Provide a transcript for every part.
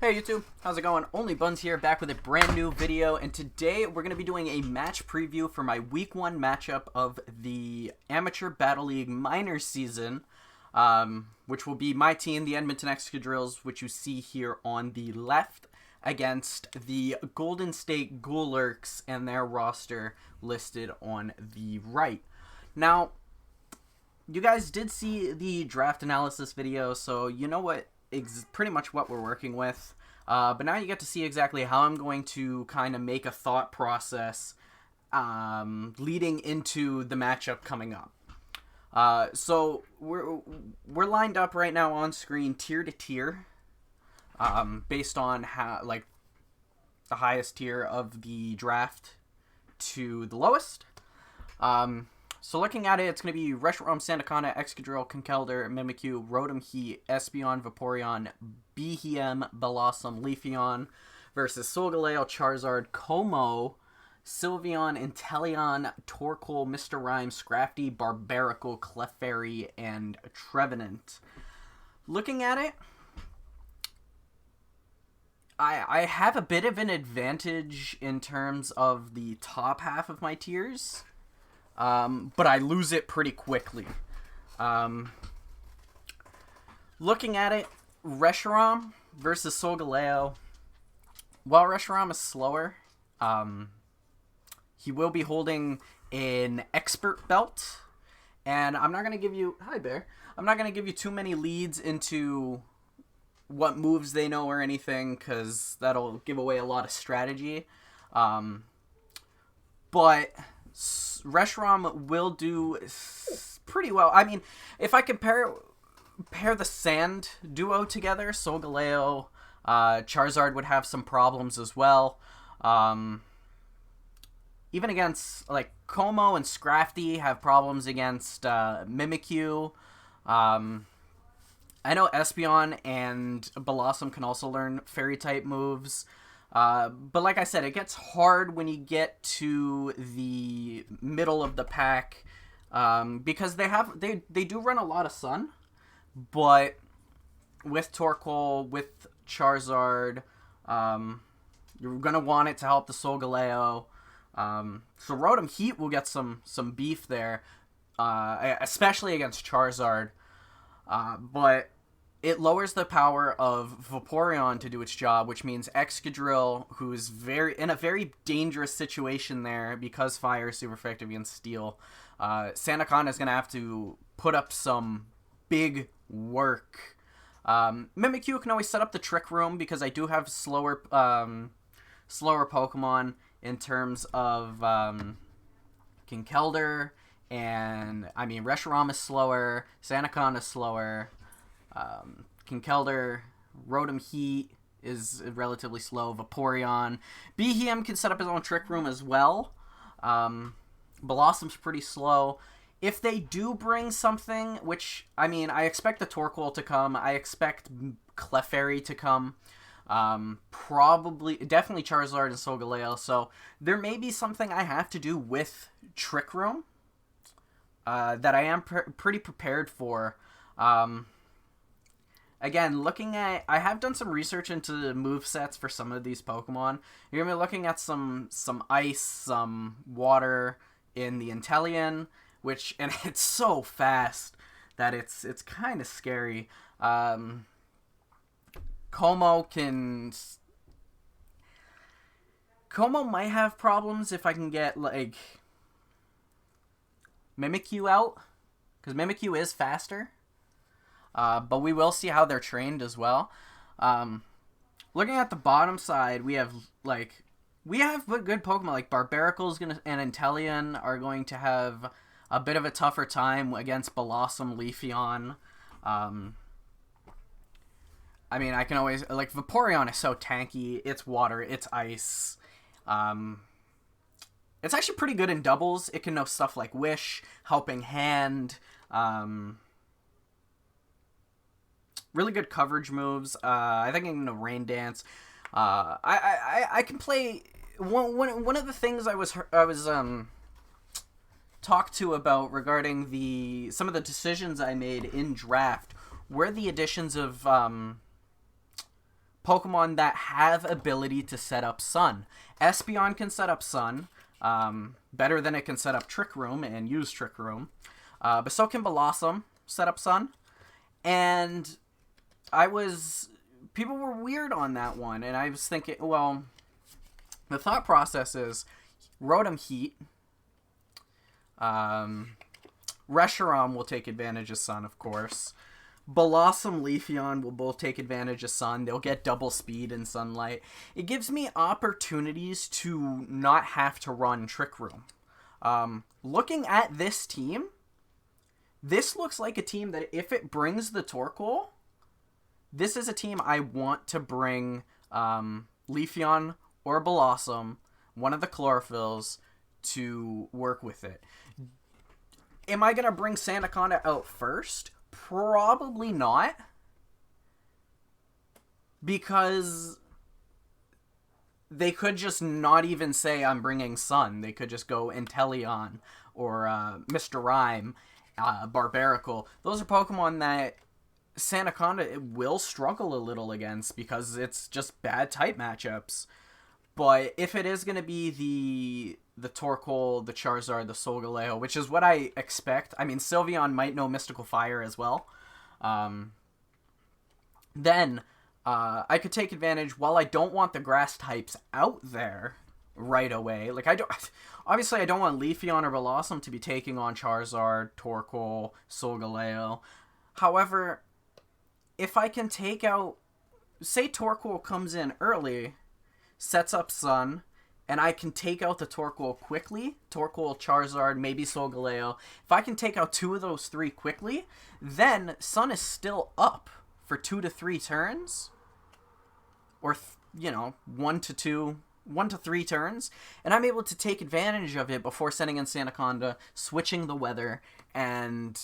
Hey YouTube, how's it going? Only Buns here, back with a brand new video, and today we're going to be doing a match preview for my Week 1 matchup of the Amateur Battle League Minors season, which will be my team, the Edmonton Excadrills, which you see here on the left, against the Golden State Golurks and their roster listed on the right. Now, you guys did see the draft analysis video, so you know what pretty much what we're working with. But now you get to see exactly how I'm going to kind of make a thought process leading into the matchup coming up. So we're lined up right now on screen tier to tier, based on how the highest tier of the draft to the lowest. So looking at it, it's going to be Reshiram, Santakana, Excadrill, Conkeldurr, Mimikyu, Rotom Heat, Espeon, Vaporeon, Behem, Blossom, Leafeon versus Solgaleo, Charizard, Como, Sylveon, Inteleon, Torkoal, Mr. Rime, Scrafty, Barbaracle, Clefairy, and Trevenant. Looking at it, I have a bit of an advantage in terms of the top half of my tiers. But I lose it pretty quickly. Looking at it, Reshiram versus Solgaleo. While Reshiram is slower, he will be holding an expert belt. And I'm not going to give you... Hi, Bear. I'm not going to give you too many leads into what moves they know or anything, because that'll give away a lot of strategy. But Reshiram will do pretty well. I mean, if I pair the Sand duo together, Solgaleo, Charizard would have some problems as well. Even against, Como and Scrafty have problems against Mimikyu. I know Espeon and Blossom can also learn Fairy-type moves. But like I said, it gets hard when you get to the middle of the pack, because they do run a lot of Sun, but with Torkoal, with Charizard, you're gonna want it to help the Solgaleo. So Rotom Heat will get some beef there, especially against Charizard, but it lowers the power of Vaporeon to do its job, which means Excadrill, who's in a very dangerous situation there because Fire is super effective against Steel. Santakana is going to have to put up some big work. Mimikyu can always set up the Trick Room because I do have slower Pokemon in terms of Conkeldurr, and I mean Reshiram is slower, Santakana is slower. Conkeldurr, Rotom Heat is relatively slow. Vaporeon, Behem can set up his own Trick Room as well. Blossom's pretty slow. If they do bring something, which, I mean, I expect the Torkoal to come. I expect Clefairy to come. Definitely Charizard and Solgaleo. So there may be something I have to do with Trick Room that I am pretty prepared for. Again, I have done some research into the movesets for some of these Pokemon. You're going to be looking at some Ice, some Water in the Inteleon, and it's so fast that it's kind of scary. Como might have problems if I can get, Mimikyu out, because Mimikyu is faster. But we will see how they're trained as well. Looking at the bottom side, we have good Pokemon like Barbaracle and Inteleon are going to have a bit of a tougher time against Blossom, Leafeon. I mean, I can always Vaporeon is so tanky. It's Water, it's Ice. It's actually pretty good in doubles. It can know stuff like Wish, Helping Hand. Really good coverage moves. I think I can Rain Dance. I can play one of the things I was talked to about regarding some of the decisions I made in draft were the additions of Pokemon that have ability to set up Sun. Espeon can set up Sun better than it can set up Trick Room and use Trick Room. But so can Blossom set up Sun. And people were weird on that one. And I was thinking, well, the thought process is Rotom Heat. Reshiram will take advantage of Sun, of course. Blossom, Leafeon will both take advantage of Sun. They'll get double speed in Sunlight. It gives me opportunities to not have to run Trick Room. Looking at this team, this looks like a team that if it brings the Torkoal, this is a team I want to bring Leafeon or Blossom, one of the Chlorophylls, to work with it. Am I going to bring Sandaconda out first? Probably not. Because they could just not even say I'm bringing Sun. They could just go Inteleon or Mr. Rime, Barbaracle. Those are Pokemon that Sandaconda will struggle a little against because it's just bad type matchups. But if it is going to be the Torkoal, the Charizard, the Solgaleo, which is what I expect. I mean, Sylveon might know Mystical Fire as well. Then I could take advantage, while I don't want the grass types out there right away. Like, obviously I don't want Leafeon or Blossom to be taking on Charizard, Torkoal, Solgaleo. However, if I can take out, say Torkoal comes in early, sets up Sun, and I can take out the Torkoal quickly, Torkoal, Charizard, maybe Solgaleo. If I can take out 2 of those 3 quickly, then Sun is still up for 2 to 3 turns, or 1 to 3 turns, and I'm able to take advantage of it before sending in Sandaconda, switching the weather, and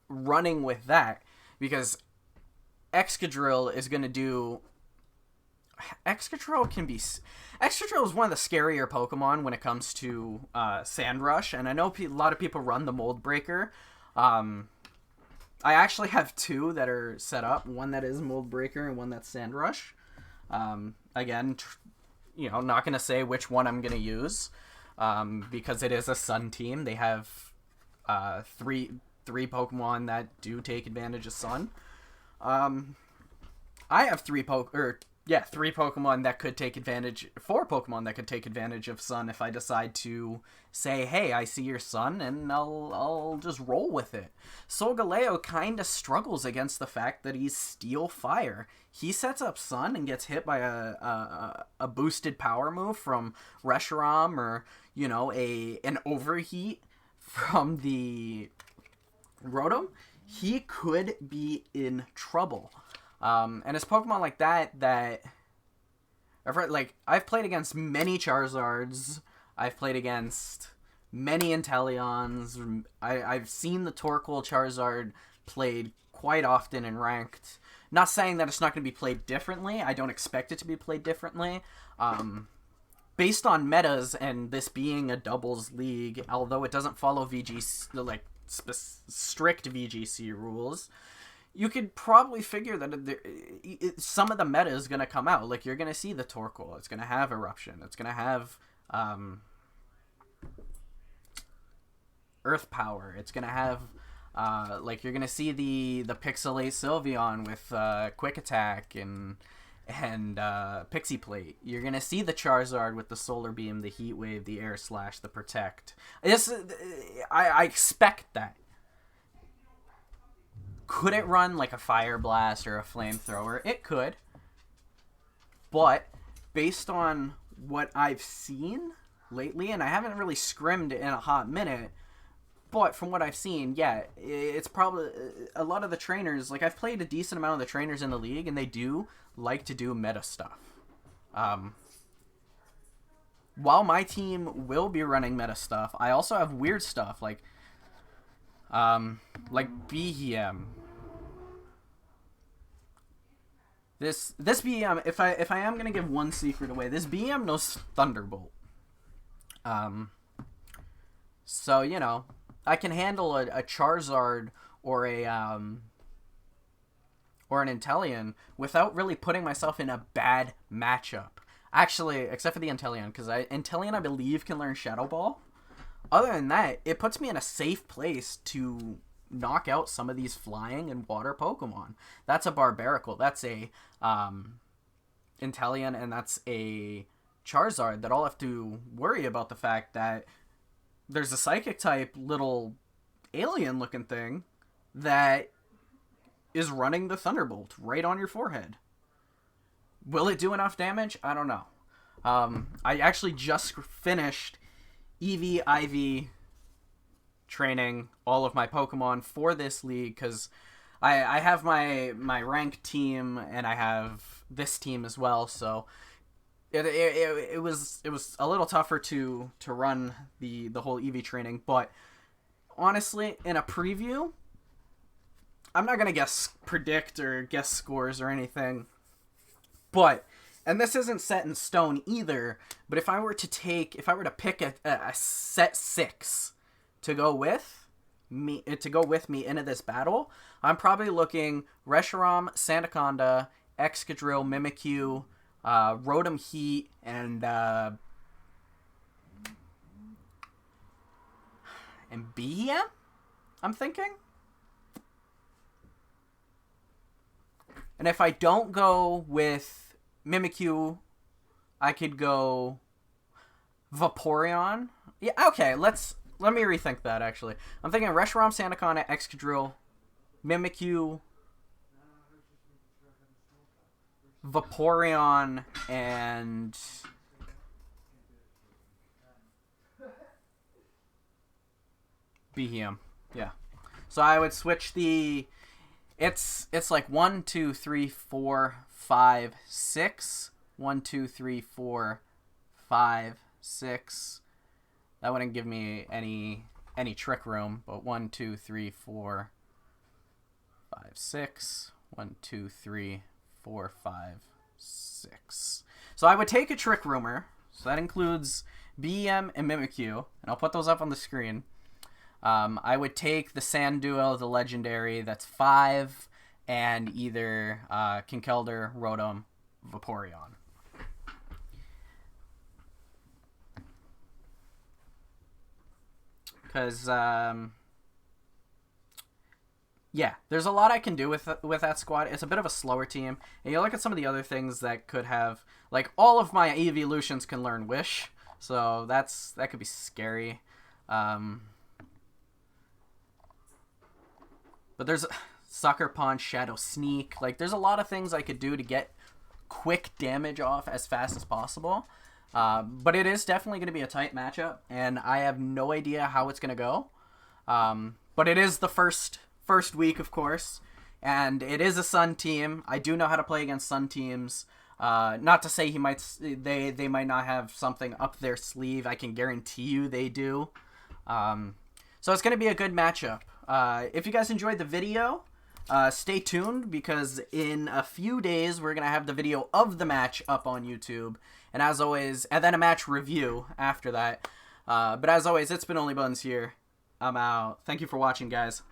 running with that, because Excadrill is going to do... Excadrill is one of the scarier Pokemon when it comes to Sandrush, and I know a lot of people run the Mold Breaker. I actually have 2 that are set up, one that is Mold Breaker and one that's Sandrush. Again, not going to say which one I'm going to use, because it is a Sun team. They have 3 Pokemon that do take advantage of Sun. I have 3 Pokemon that could take advantage, 4 Pokemon that could take advantage of Sun if I decide to say, hey, I see your Sun, and I'll just roll with it. Solgaleo kind of struggles against the fact that he's Steel Fire. He sets up Sun and gets hit by a boosted power move from Reshiram, or, an Overheat from the Rotom. He could be in trouble. And it's Pokemon like that I've played against many Charizards. I've played against many Inteleons. I've seen the Torkoal Charizard played quite often in Ranked. Not saying that it's not going to be played differently. I don't expect it to be played differently. Based on metas and this being a doubles league, although it doesn't follow strict VGC rules, you could probably figure that some of the meta is going to come out. Like, you're going to see the Torkoal. It's going to have Eruption. It's going to have Earth Power. It's going to have, you're going to see the Pixelate Sylveon with Quick Attack and Pixie Plate. You're going to see the Charizard with the Solar Beam, the Heat Wave, the Air Slash, the Protect. I expect that. Could it run like a Fire Blast or a Flamethrower? It could. But based on what I've seen lately, and I haven't really scrimmed in a hot minute, but from what I've seen, yeah, it's probably a lot of the trainers. Like, I've played a decent amount of the trainers in the league, and they do like to do meta stuff. While my team will be running meta stuff, I also have weird stuff like BEM. This BM, if I am gonna give one secret away, this BM knows Thunderbolt. So I can handle a Charizard or or an Inteleon without really putting myself in a bad matchup. Actually, except for the Inteleon, because Inteleon, I believe, can learn Shadow Ball. Other than that, it puts me in a safe place to knock out some of these flying and water Pokemon. That's a Barbaracle. That's a Inteleon, and that's a Charizard that I'll have to worry about the fact that there's a Psychic-type little alien-looking thing that is running the Thunderbolt right on your forehead. Will it do enough damage? I don't know. I actually just finished EV, IV training all of my Pokemon for this league because I have my ranked team and I have this team as well, so it was a little tougher to run the whole EV training, but honestly, in a preview, I'm not gonna predict or guess scores or anything, but, and this isn't set in stone either, but if I were to pick a set 6 to go with me into this battle, I'm probably looking Reshiram, Sandaconda, Excadrill, Mimikyu, Rotom Heat, and Behem, I'm thinking. And if I don't go with Mimikyu, I could go Vaporeon. Yeah, okay, let me rethink that, actually. I'm thinking Reshiram, Sandaconda, Excadrill, Mimikyu, Vaporeon, and Behem. Yeah. So I would switch the... It's like 1, 2, 3, 4, 5, 6. 1, 2, 3, 4, 5, 6. That wouldn't give me any trick room, but 1, 2, 3, 4, 5, 6. 1, 2, 3, 4, 5, 6. So I would take a trick roomer. So that includes BM and Mimikyu, and I'll put those up on the screen. I would take the Sandduo, the legendary, that's 5, and either Kinkeldurr, Rotom, Vaporeon. Because, yeah, there's a lot I can do with that squad. It's a bit of a slower team. And you look at some of the other things that could have, like, all of my evolutions can learn Wish, so that could be scary. But there's Sucker Punch, Shadow Sneak. Like, there's a lot of things I could do to get quick damage off as fast as possible. But it is definitely going to be a tight matchup, and I have no idea how it's going to go. But it is the first week, of course, and it is a Sun team. I do know how to play against Sun teams. Not to say they might not have something up their sleeve. I can guarantee you they do. So it's going to be a good matchup. If you guys enjoyed the video, stay tuned, because in a few days we're going to have the video of the match up on YouTube. And as always, and then a match review after that. But as always, it's been Only Buns here. I'm out. Thank you for watching, guys.